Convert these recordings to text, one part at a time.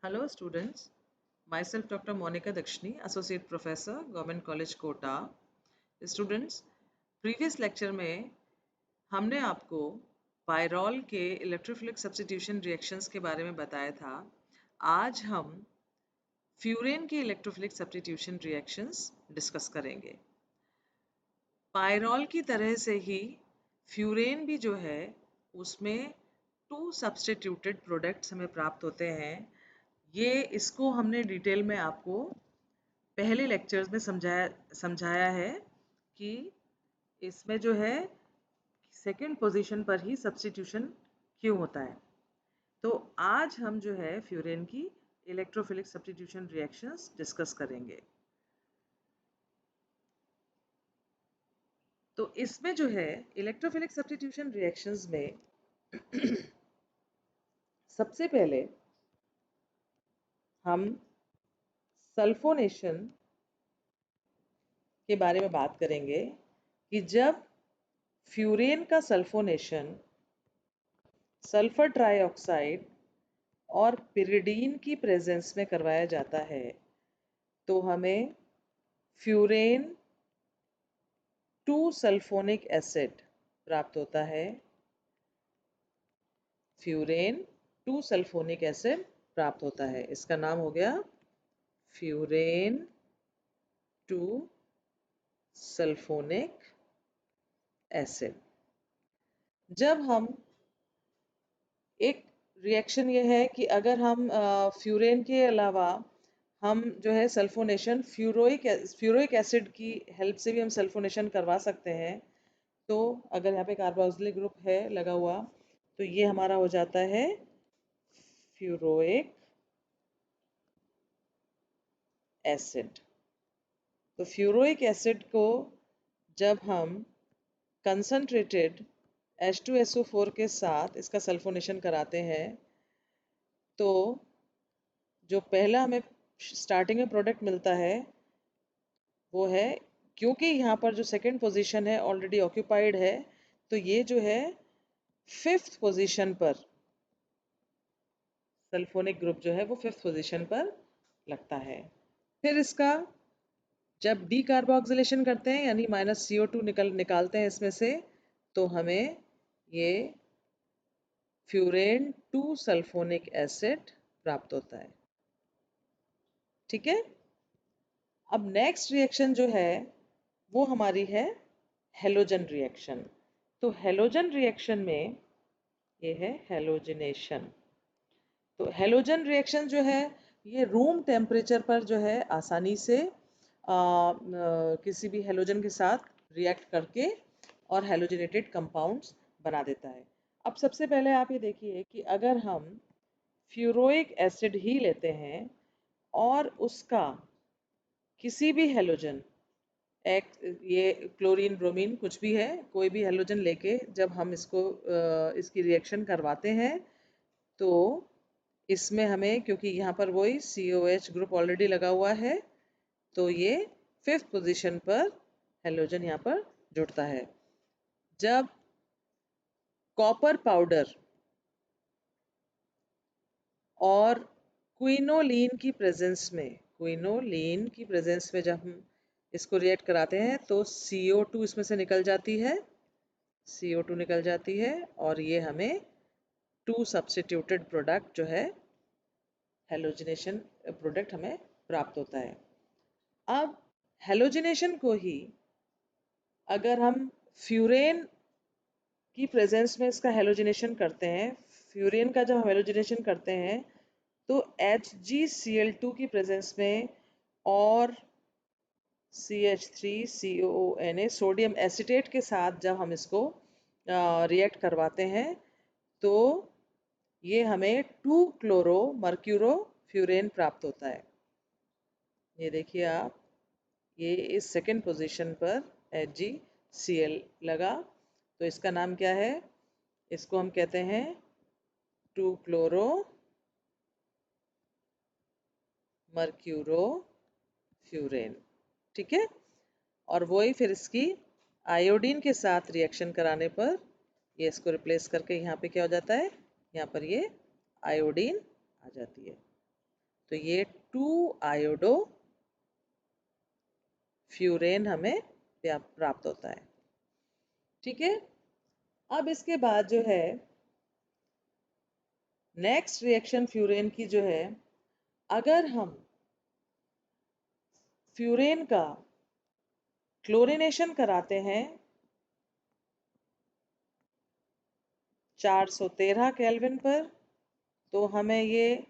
Hello students, myself Dr. Monica Dakshini, Associate Professor, Government College Kota. Students, previous lecture में हमने आपको pyrrole के electrophilic substitution reactions के बारे में बताया था। आज हम फ्यूरेन की इलेक्ट्रोफिलिक सब्स्टिट्यूशन रिएक्शंस डिस्कस करेंगे। पायरॉल की तरह से ही फ्यूरेन भी जो है उसमें 2 सब्स्टिट्यूटेड प्रोडक्ट्स हमें प्राप्त होते हैं। इसको हमने डिटेल में आपको पहले लेक्चर्स में समझाया है कि इसमें जो है सेकंड पोजीशन पर ही सब्स्टिट्यूशन क्यों होता है। तो आज हम जो है फ्यूरेन की इलेक्ट्रोफिलिक सब्स्टिट्यूशन रिएक्शंस डिस्कस करेंगे। तो इसमें जो है इलेक्ट्रोफिलिक सब्स्टिट्यूशन रिएक्शंस में सबसे पहले हम सल्फोनेशन के बारे में बात करेंगे कि जब फ्यूरेन का सल्फोनेशन सल्फर ट्राइऑक्साइड और पिरिडीन की प्रेजेंस में करवाया जाता है तो हमें फ्यूरेन 2 सल्फोनिक एसिड प्राप्त होता है। फ्यूरेन 2 सल्फोनिक एसिड प्राप्त होता है। इसका नाम हो गया फ्यूरेन 2 सल्फोनिक एसिड। जब हम एक रिएक्शन ये है कि अगर हम फ्यूरेन के अलावा हम जो है सल्फोनेशन फ्यूरोइक एसिड की हेल्प से भी हम सल्फोनेशन करवा सकते हैं। तो अगर यहाँ पे कार्बोक्सिलिक ग्रुप है लगा हुआ तो ये हमारा हो जाता है फ्यूरोइक एसिड। तो फ्यूरोइक एसिड को जब हम कंसंट्रेटेड H2SO4 के साथ इसका सल्फोनेशन कराते हैं तो जो पहला हमें स्टार्टिंग में प्रोडक्ट मिलता है वो है, क्योंकि यहाँ पर जो सेकंड पोजीशन है ऑलरेडी ऑक्यूपाइड है तो ये जो है 5th पोजीशन पर सल्फोनिक ग्रुप जो है वो 5th पोजीशन पर लगता है। फिर इसका जब डीकार्बोक्सिलेशन करते हैं यानी -CO2 निकालते हैं इसमें से तो हमें ये फ्यूरेन 2 सल्फोनिक एसिड प्राप्त होता है। ठीक है। अब नेक्स्ट रिएक्शन जो है वो हमारी है हेलोजन रिएक्शन। तो हेलोजन रिएक्शन में ये है हेलोजिनेशन। तो हेलोजन रिएक्शन जो है ये रूम टेम्परेचर पर जो है आसानी से किसी भी हेलोजन के साथ रिएक्ट करके और हेलोजिनेटेड कंपाउंड्स बना देता है। अब सबसे पहले आप ये देखिए कि अगर हम फ्यूरोइक एसिड ही लेते हैं और उसका किसी भी हेलोजन ये क्लोरीन ब्रोमीन कुछ भी है कोई भी हेलोजन लेके जब हम इसकी रिएक्शन करवाते हैं तो इसमें हमें, क्योंकि यहाँ पर वही COH ग्रुप ऑलरेडी लगा हुआ है तो ये 5th पोजीशन पर हेलोजन यहाँ पर जुड़ता है। जब कॉपर पाउडर और क्विनोलीन की प्रेजेंस में जब हम इसको रिएक्ट कराते हैं तो CO2 इसमें से निकल जाती है, CO2 निकल जाती है और ये हमें 2 सब्स्टिट्यूटेड प्रोडक्ट जो है हेलोजिनेशन प्रोडक्ट हमें प्राप्त होता है। अब हेलोजिनेशन को ही अगर हम फ्यूरेन की प्रेजेंस में इसका हेलोजिनेशन करते हैं, फ्यूरेन का जब हम हेलोजिनेशन करते हैं तो HgCl2 की प्रेजेंस में और CH3COONA सोडियम एसीटेट के साथ जब हम इसको रिएक्ट करवाते हैं तो ये हमें 2 क्लोरो मर्क्यूरो फ्यूरेन प्राप्त होता है। ये देखिए आप, ये इस सेकंड पोजीशन पर HgCl लगा तो इसका नाम क्या है, इसको हम कहते हैं 2 क्लोरो मर्क्यूरो फ्यूरेन। ठीक है। और वही फिर इसकी आयोडीन के साथ रिएक्शन कराने पर ये इसको रिप्लेस करके यहाँ पे क्या हो जाता है, यहाँ पर ये आयोडीन आ जाती है। तो ये 2 आयोडो फ्यूरेन हमें प्राप्त होता है। ठीक है, अब इसके बाद जो है नेक्स्ट रिएक्शन फ्यूरेन की जो है, अगर हम फ्यूरेन का क्लोरीनेशन कराते हैं 413 केल्विन पर, तो हमें ये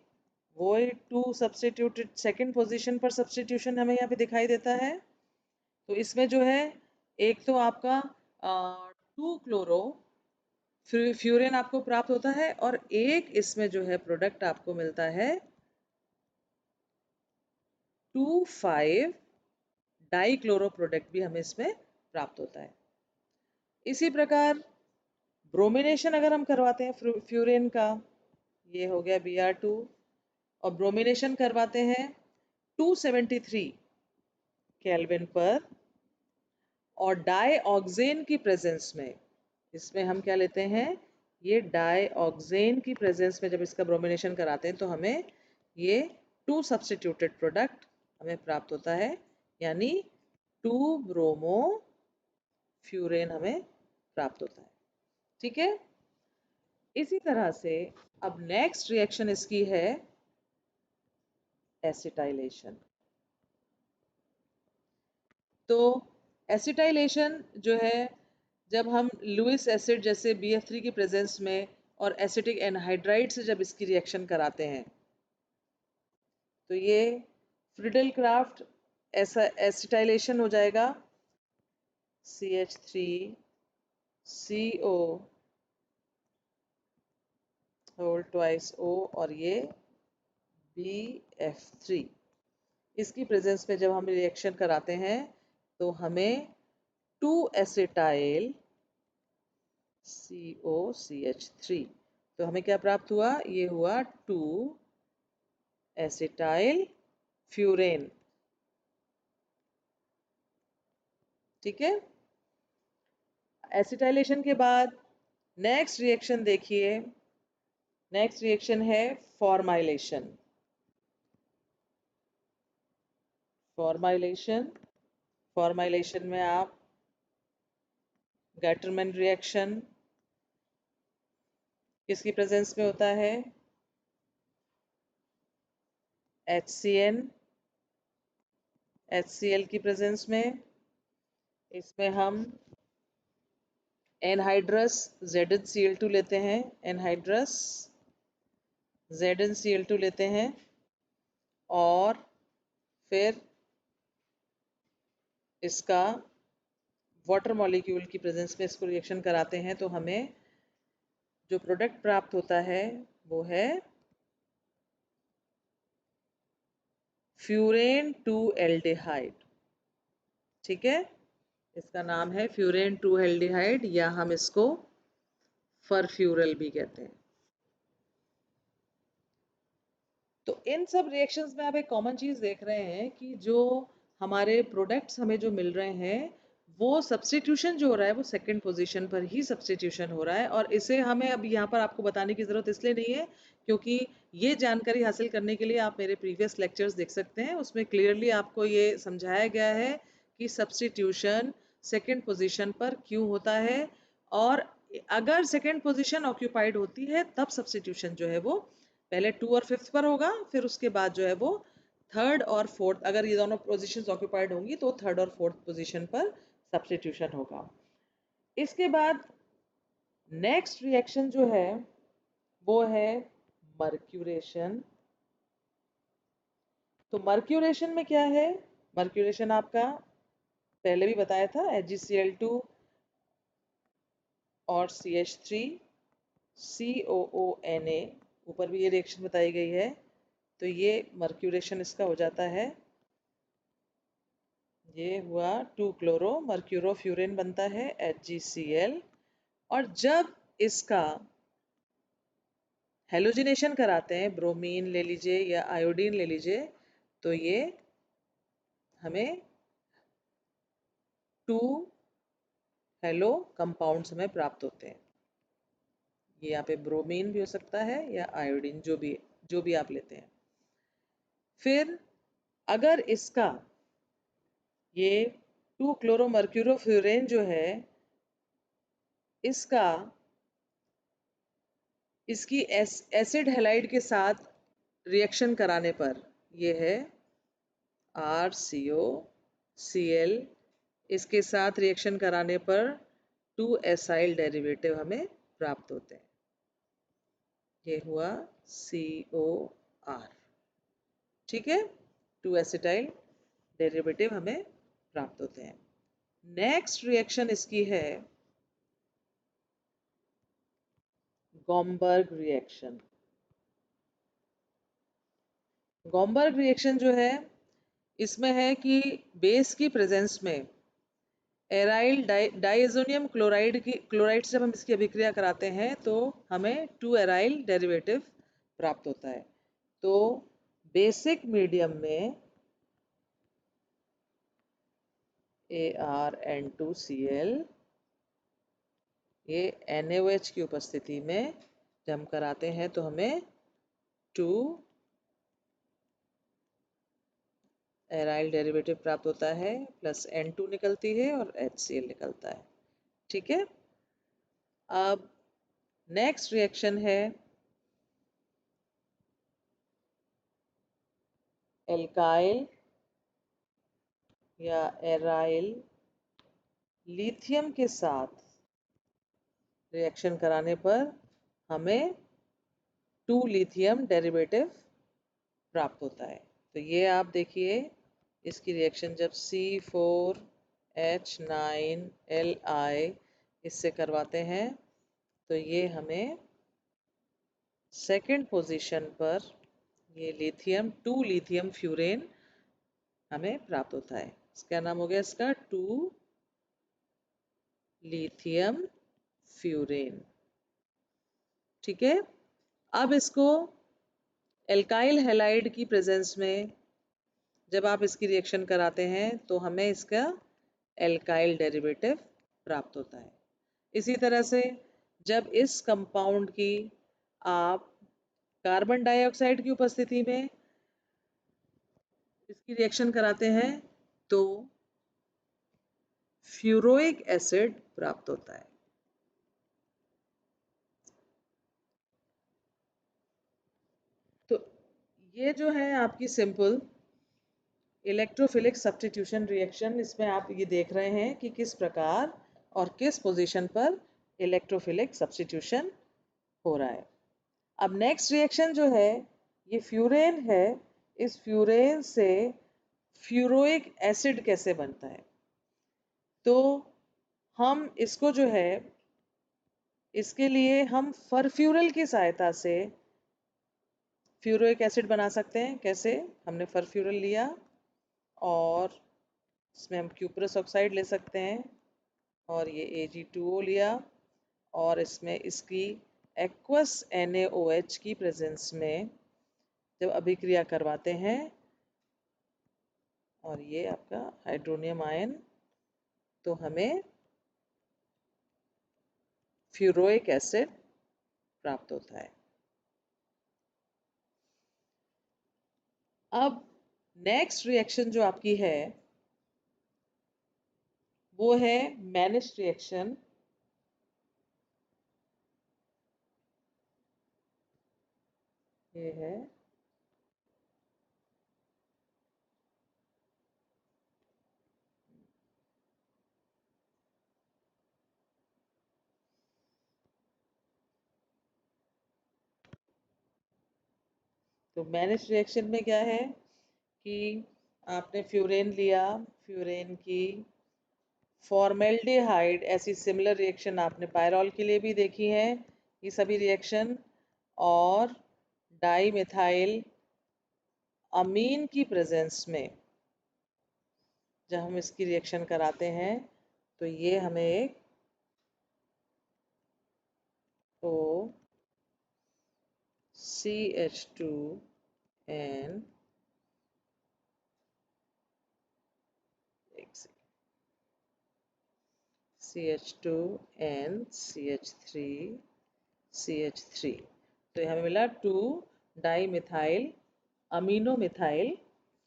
वही 2 सब्स्टिट्यूटेड सेकंड पोजीशन पर सब्स्टिट्यूशन हमें यहाँ पे दिखाई देता है। तो इसमें जो है एक तो आपका 2 क्लोरो फ्यूरेन आपको प्राप्त होता है और एक इसमें जो है प्रोडक्ट आपको मिलता है 2,5 डाइक्लोरो प्रोडक्ट भी हमें इसमें प्राप्त होता है। इसी प्रकार ब्रोमिनेशन अगर हम करवाते हैं फ्यूरेन का, ये हो गया Br2, और ब्रोमिनेशन करवाते हैं 273 केल्विन पर, और डाईऑक्सेन की प्रेजेंस में, इसमें हम क्या लेते हैं, ये डाईऑक्सेन की प्रेजेंस में जब इसका ब्रोमिनेशन कराते हैं तो हमें ये 2 सब्स्टिट्यूटेड प्रोडक्ट हमें प्राप्त होता है, यानी 2 ब्रोमो फ्यूरेन हमें प्राप्त होता है। ठीक है, इसी तरह से अब नेक्स्ट रिएक्शन इसकी है एसिटाइलेशन। तो एसिटाइलेशन जो है, जब हम लुइस एसिड जैसे BF3 की प्रेजेंस में और एसिटिक एनहाइड्राइड से जब इसकी रिएक्शन कराते हैं, तो ये फ्रिडल क्राफ्ट ऐसा एसिटाइलेशन हो जाएगा CH3CO होल ट्वाइस O और ये BF3, इसकी प्रेजेंस में जब हम रिएक्शन कराते हैं तो हमें 2 एसिटाइल COCH3, तो हमें क्या प्राप्त हुआ, ये हुआ 2 एसिटाइल फ्यूरेन। ठीक है, एसिटाइलेशन के बाद नेक्स्ट रिएक्शन देखिए, नेक्स्ट रिएक्शन है फॉर्माइलेशन। फॉर्माइलेशन, फॉर्माइलेशन में आप गैटरमैन रिएक्शन किसकी प्रेजेंस में होता है, HCN HCl की प्रेजेंस में, इसमें हम एनहाइड्रस ZnCl2 लेते हैं, एनहाइड्रस ZnCl2 लेते हैं, और फिर इसका वाटर मॉलिक्यूल की प्रेजेंस में इसको रिएक्शन कराते हैं, तो हमें जो प्रोडक्ट प्राप्त होता है वो है फ्यूरेन 2 एल्डिहाइड। ठीक है, इसका नाम है फ्यूरेन 2 एल्डिहाइड, या हम इसको फरफ्यूरल भी कहते हैं। तो इन सब रिएक्शंस में आप एक कॉमन चीज देख रहे हैं कि जो हमारे प्रोडक्ट्स हमें जो मिल रहे हैं, वो सब्स्टिट्यूशन जो हो रहा है वो सेकंड पोजीशन पर ही सब्स्टिट्यूशन हो रहा है, और इसे हमें अब यहाँ पर आपको बताने की ज़रूरत इसलिए नहीं है क्योंकि ये जानकारी हासिल करने के लिए आप मेरे प्रीवियस लेक्चर्स देख सकते हैं, उसमें क्लियरली आपको ये समझाया गया है कि सब्स्टिट्यूशन सेकंड पोजीशन पर क्यों होता है, और अगर सेकंड पोजीशन ऑक्यूपाइड होती है तब सब्स्टिट्यूशन जो है वो पहले 2 और 5th पर होगा, फिर उसके बाद जो है वो थर्ड और फोर्थ, अगर ये दोनों पोजीशंस ऑक्यूपाइड होंगी तो थर्ड और फोर्थ पोजीशन पर सब्स्टिट्यूशन होगा। इसके बाद नेक्स्ट रिएक्शन जो है वो है मर्क्यूरेशन। तो मर्क्यूरेशन में क्या है, मर्क्यूरेशन आपका पहले भी बताया था, HgCl2 और CH3COONA, ऊपर भी ये रिएक्शन बताई गई है, तो ये मर्क्यूरेशन इसका हो जाता है, ये हुआ 2 क्लोरो मर्क्यूरोफ्यूरेन बनता है HgCl, और जब इसका हेलोजिनेशन कराते हैं, ब्रोमीन ले लीजिए या आयोडीन ले लीजिए, तो ये हमें 2 हेलो कंपाउंड्स हमें प्राप्त होते हैं। ये यहाँ पे ब्रोमीन भी हो सकता है या आयोडीन, जो भी आप लेते हैं। फिर अगर इसका ये 2-क्लोरोमर्क्यूरोफ्यूरेन जो है इसका इसकी एसिड हैलाइड के साथ रिएक्शन कराने पर ये है RCOCl, इसके साथ रिएक्शन कराने पर 2 एसाइल डेरिवेटिव हमें प्राप्त होते हैं। ये हुआ COR, ठीक है, 2 एसिटाइल डेरिवेटिव हमें प्राप्त होते हैं। नेक्स्ट रिएक्शन इसकी है गॉम्बर्ग रिएक्शन। गॉम्बर्ग रिएक्शन जो है इसमें है कि बेस की प्रेजेंस में एराइल डाइएजोनियम क्लोराइड से जब हम इसकी अभिक्रिया कराते हैं तो हमें 2 एराइल डेरिवेटिव प्राप्त होता है। तो बेसिक मीडियम में ArN2Cl ये NaOH की उपस्थिति में जब हम कराते हैं तो हमें 2 एराइल डेरिवेटिव प्राप्त होता है, प्लस N2 निकलती है और HCl निकलता है, ठीक है। अब नेक्स्ट रिएक्शन है एल्काइल या एराइल लिथियम के साथ रिएक्शन कराने पर हमें 2 लिथियम डेरिवेटिव प्राप्त होता है। तो ये आप देखिए इसकी रिएक्शन जब C4H9Li इससे करवाते हैं तो ये हमें सेकंड पोजीशन पर ये लिथियम 2 लिथियम फ्यूरेन हमें प्राप्त होता है। इसका नाम हो गया इसका 2 लिथियम फ्यूरेन, ठीक है। अब इसको एल्काइल हैलाइड की प्रेजेंस में जब आप इसकी रिएक्शन कराते हैं तो हमें इसका एल्काइल डेरिवेटिव प्राप्त होता है। इसी तरह से जब इस कंपाउंड की आप कार्बन डाइऑक्साइड की उपस्थिति में इसकी रिएक्शन कराते हैं तो फ्यूरोइक एसिड प्राप्त होता है। तो ये जो है आपकी सिंपल इलेक्ट्रोफिलिक सब्स्टिट्यूशन रिएक्शन, इसमें आप ये देख रहे हैं कि किस प्रकार और किस पोजीशन पर इलेक्ट्रोफिलिक सब्स्टिट्यूशन हो रहा है। अब नेक्स्ट रिएक्शन जो है ये फ्यूरेन है, इस फ्यूरेन से फ्यूरोइक एसिड कैसे बनता है। तो हम इसको जो है इसके लिए हम फरफ्यूरल की सहायता से फ्यूरोइक एसिड बना सकते हैं। कैसे? हमने फरफ्यूरल लिया और इसमें हम क्यूप्रस ऑक्साइड ले सकते हैं और ये Ag2O लिया और इसमें इसकी एक्वस NaOH की प्रेजेंस में जब अभिक्रिया करवाते हैं और ये आपका हाइड्रोनियम आयन, तो हमें फ्यूरोइक एसिड प्राप्त होता है। अब नेक्स्ट रिएक्शन जो आपकी है वो है मैनिश रिएक्शन। ये है तो मैनिश रिएक्शन में क्या है कि आपने फ्यूरेन लिया, फ्यूरेन की फॉर्मेल्डिहाइड, ऐसी सिमिलर रिएक्शन आपने पायरॉल के लिए भी देखी है ये सभी रिएक्शन, और डाई मिथाइल अमीन की प्रेजेंस में जब हम इसकी रिएक्शन कराते हैं तो ये हमें एक O CH2N CH2N CH3 CH3, तो ये हमें मिला 2 di methyl amino methyl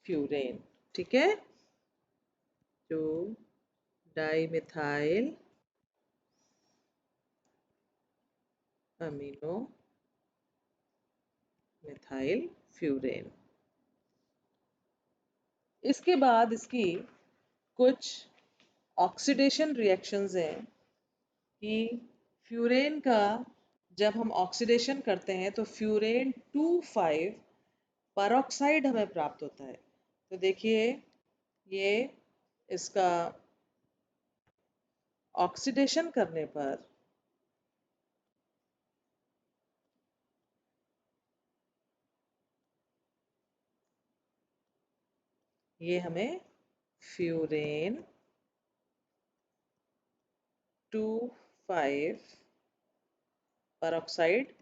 furan. ठीक है, 2 डाइमिथाइल अमीनो मिथाइल फ्यूरेन। इसके बाद इसकी कुछ ऑक्सीडेशन रिएक्शंस हैं कि फ्यूरेन का जब हम ऑक्सीडेशन करते हैं तो फ्यूरेन 2,5 परऑक्साइड हमें प्राप्त होता है। तो देखिए ये इसका ऑक्सीडेशन करने पर ये हमें फ्यूरेन 2,5 परऑक्साइड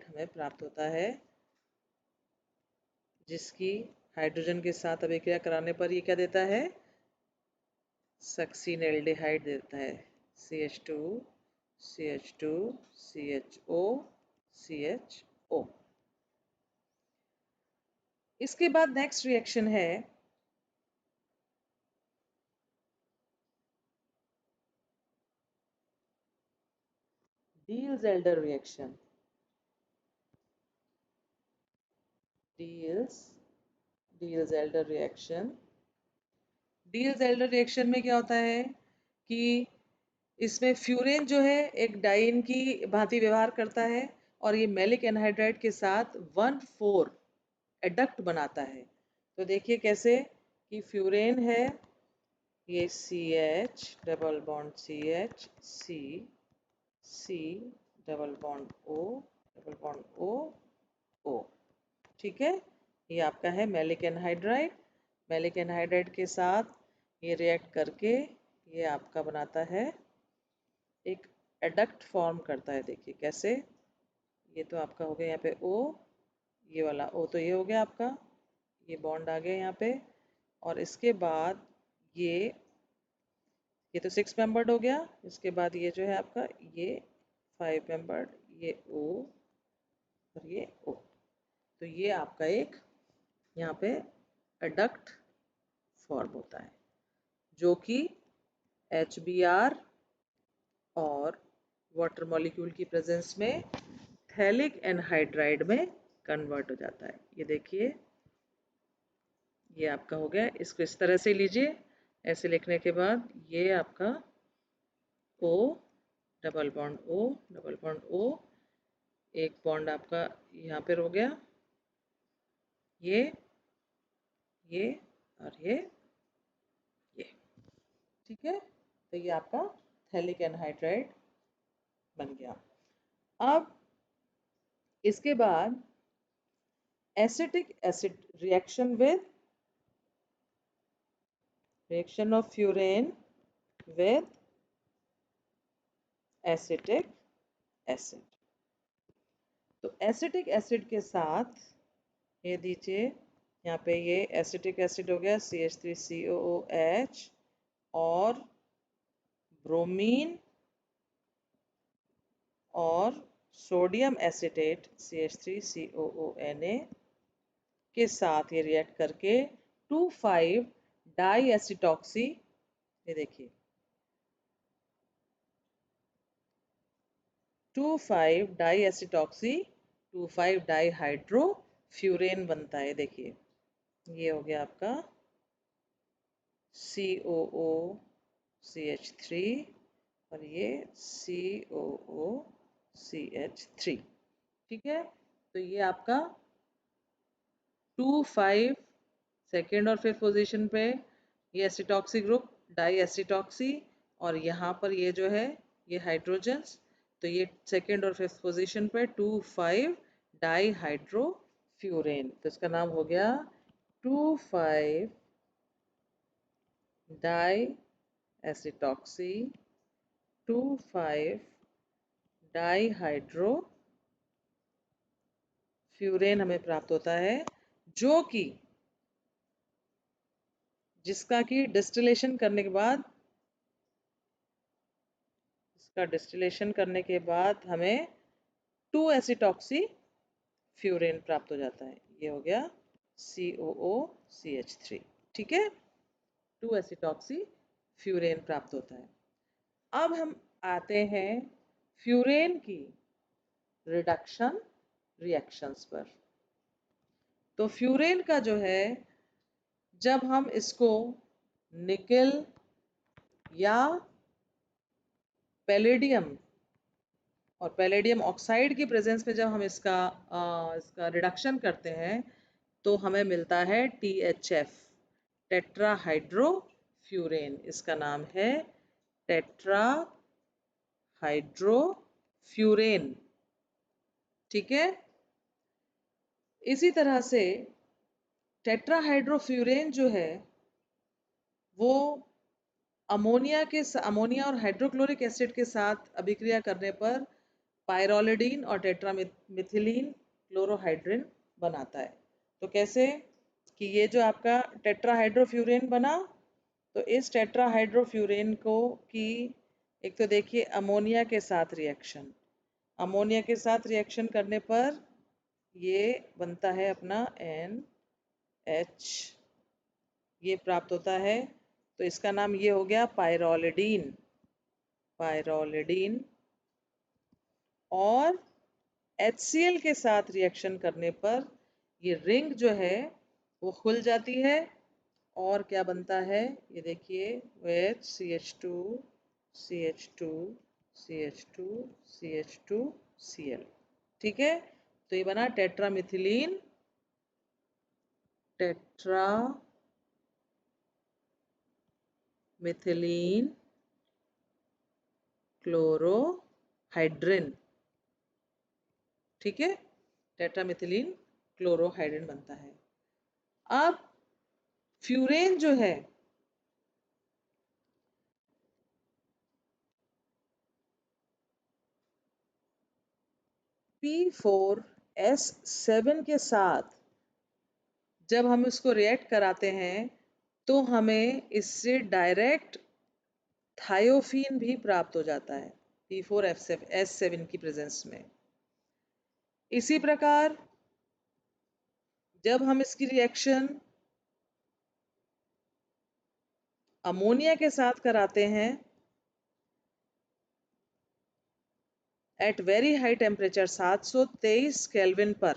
हमें प्राप्त होता है, जिसकी हाइड्रोजन के साथ अभिक्रिया कराने पर ये क्या देता है, सक्सीनेल्डिहाइड देता है, CH2 CH2 CHO CHO। इसके बाद नेक्स्ट रिएक्शन है Diels-Alder reaction. Diels-Alder reaction, Diels-Alder reaction में क्या होता है कि इसमें फ्यूरेन जो है एक डाइन की भांति व्यवहार करता है और ये मैलिक एनहाइड्राइड के साथ 1,4 एडक्ट बनाता है। तो देखिए कैसे कि फ्यूरेन है, ये CH double bond CH C double bond O O। ठीक है, ये आपका है मैलिक एनहाइड्राइड। मैलिक एनहाइड्राइड के साथ ये रिएक्ट करके ये आपका बनाता है एक एडक्ट फॉर्म करता है। देखिए कैसे, ये तो आपका हो गया यहाँ पे O, ये वाला O तो ये हो गया आपका, ये बॉन्ड आ गया यहाँ पे, और इसके बाद ये तो 6 मेंबर्ड हो गया। इसके बाद ये जो है आपका ये 5 मेंबर्ड, ये O और ये O। तो ये आपका एक यहाँ पे एडक्ट फॉर्म होता है जो कि HBr और वाटर मॉलिक्यूल की प्रेजेंस में थैलिक एनहाइड्राइड में कन्वर्ट हो जाता है। ये देखिए ये आपका हो गया, इसको इस तरह से लीजिए, ऐसे लिखने के बाद ये आपका O डबल बॉन्ड O, एक बॉन्ड आपका यहाँ पर हो गया, ये और ये। ठीक है, तो ये आपका थैलिक एनहाइड्राइड बन गया। अब इसके बाद acetic acid reaction of furan with acetic acid. तो एसिटिक एसिड के साथ ये दीजिए, यहाँ पे ये एसिटिक एसिड हो गया CH3COOH और ब्रोमीन और सोडियम एसिटेट CH3COONA के साथ ये रिएक्ट करके 2,5 डाई एसिटॉक्सी, ये देखिए 2,5 डाई एसिटॉक्सी 2,5 डाई हाइड्रो फ्यूरेन बनता है। देखिए ये हो गया आपका COO CH3 और ये COO CH3। ठीक है, तो ये आपका 2,5 सेकेंड और फिफ्थ पोजीशन पे ये एसिटॉक्सी ग्रुप डाई एसिटॉक्सी, और यहाँ पर ये जो है ये हाइड्रोजन्स, तो ये सेकेंड और फिफ्थ पोजीशन पे 2,5 डाई हाइड्रो फ्यूरेन, तो इसका नाम हो गया 2,5 डाई एसिटॉक्सी 2,5 डाई हाइड्रो फ्यूरेन हमें प्राप्त होता है, जो कि जिसका कि डिस्टिलेशन करने के बाद हमें 2 एसिटॉक्सी फ्यूरेन प्राप्त हो जाता है। ये हो गया COOCH3, ठीक है, 2-एसिटॉक्सी फ्यूरेन प्राप्त होता है। अब हम आते हैं फ्यूरेन की रिडक्शन रिएक्शंस पर। तो फ्यूरेन का जो है, जब हम इसको निकेल या पैलेडियम और पैलेडियम ऑक्साइड की प्रेजेंस में जब हम इसका रिडक्शन करते हैं तो हमें मिलता है THF, टेट्राहाइड्रोफ्यूरेन। इसका नाम है टेट्राहाइड्रोफ्यूरेन, ठीक है। इसी तरह से टेट्राहाइड्रोफ्यूरेन जो है वो अमोनिया और हाइड्रोक्लोरिक एसिड के साथ अभिक्रिया करने पर पायरोलिडीन और टेट्रामिथिलीन क्लोरोहाइड्रिन बनाता है। तो कैसे कि ये जो आपका टेट्राहाइड्रोफ्यूरेन बना, तो इस टेट्राहाइड्रोफ्यूरेन को की एक तो देखिए अमोनिया के साथ रिएक्शन करने पर ये बनता है अपना NH, ये प्राप्त होता है। तो इसका नाम ये हो गया पायरोलिडीन। और HCl के साथ रिएक्शन करने पर ये रिंग जो है वो खुल जाती है और क्या बनता है, ये देखिए CH2CH2CH2CH2Cl, ठीक है। तो ये बना टेट्रामिथिलीन क्लोरोहाइड्रिन, ठीक है, टेट्रामिथिलीन क्लोरोहाइड्रिन बनता है। अब फ्यूरेन जो है P4S7 के साथ जब हम इसको रिएक्ट कराते हैं तो हमें इससे डायरेक्ट थायोफीन भी प्राप्त हो जाता है P4S7 की प्रेजेंस में। इसी प्रकार जब हम इसकी रिएक्शन अमोनिया के साथ कराते हैं at very high temperature 723 kelvin पर,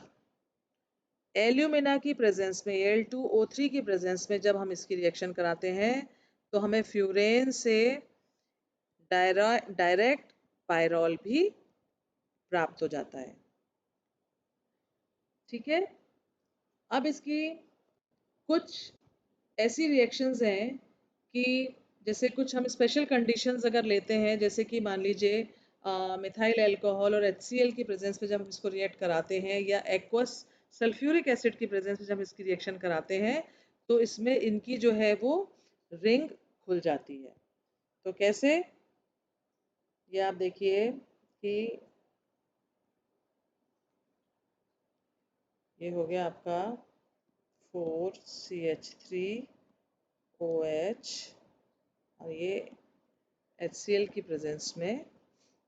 एल्यूमिना की प्रेजेंस में Al2O3 की प्रेजेंस में जब हम इसकी रिएक्शन कराते हैं तो हमें फ्यूरेन से डायरेक्ट पायरोल भी प्राप्त हो जाता है, ठीक है। अब इसकी कुछ ऐसी रिएक्शंस हैं कि जैसे कुछ हम स्पेशल कंडीशंस अगर लेते हैं, जैसे कि मान लीजिए मिथाइल अल्कोहल और HCl की प्रेजेंस में जब हम इसको रिएक्ट कराते हैं, या एक्वस सल्फ्यूरिक एसिड की प्रेजेंस में जब हम इसकी रिएक्शन कराते हैं तो इसमें इनकी जो है वो रिंग खुल जाती है। तो कैसे, ये आप देखिए कि ये हो गया आपका 4CH3OH और ये HCl की प्रेजेंस में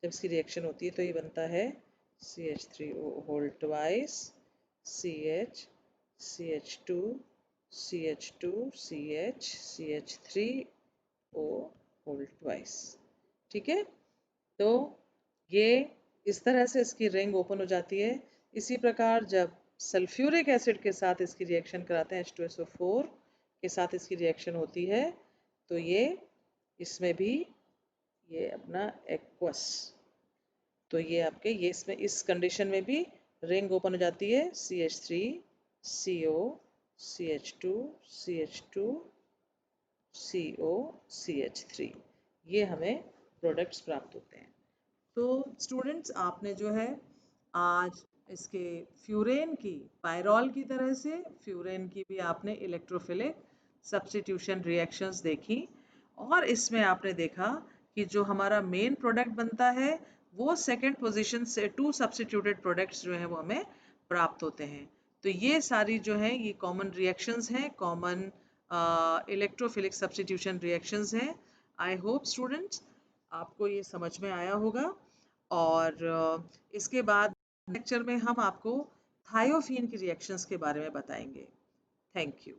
जब इसकी रिएक्शन होती है तो ये बनता है CH3O whole twice CH CH2 CH2 CH CH3O whole twice, ठीक है। तो ये इस तरह से इसकी रिंग ओपन हो जाती है। इसी प्रकार जब सल्फ्यूरिक एसिड के साथ इसकी रिएक्शन कराते हैं H2SO4 के साथ इसकी रिएक्शन होती है तो ये इसमें भी ये अपना एक्वस, तो ये आपके ये इसमें इस कंडीशन में भी रिंग ओपन हो जाती है CH3CO CH2 CH2 CO CH3, ये हमें प्रोडक्ट्स प्राप्त होते हैं। तो स्टूडेंट्स आपने जो है आज इसके फ्यूरेन की पायरोल की तरह से फ्यूरेन की भी आपने इलेक्ट्रोफिलिक सब्स्टिट्यूशन रिएक्शंस देखी और इसमें आपने देखा कि जो हमारा मेन प्रोडक्ट बनता है वो सेकंड पोजीशन से 2 सब्स्टिट्यूटेड प्रोडक्ट्स जो हैं वो हमें प्राप्त होते हैं। तो ये सारी जो है ये कॉमन रिएक्शंस हैं, कॉमन इलेक्ट्रोफिलिक सब्स्टिट्यूशन रिएक्शंस हैं। आई होप स्टूडेंट्स आपको ये समझ में आया होगा और इसके बाद लेक्चर में हम आपको थायोफीन की रिएक्शंस के बारे में बताएंगे। Thank you.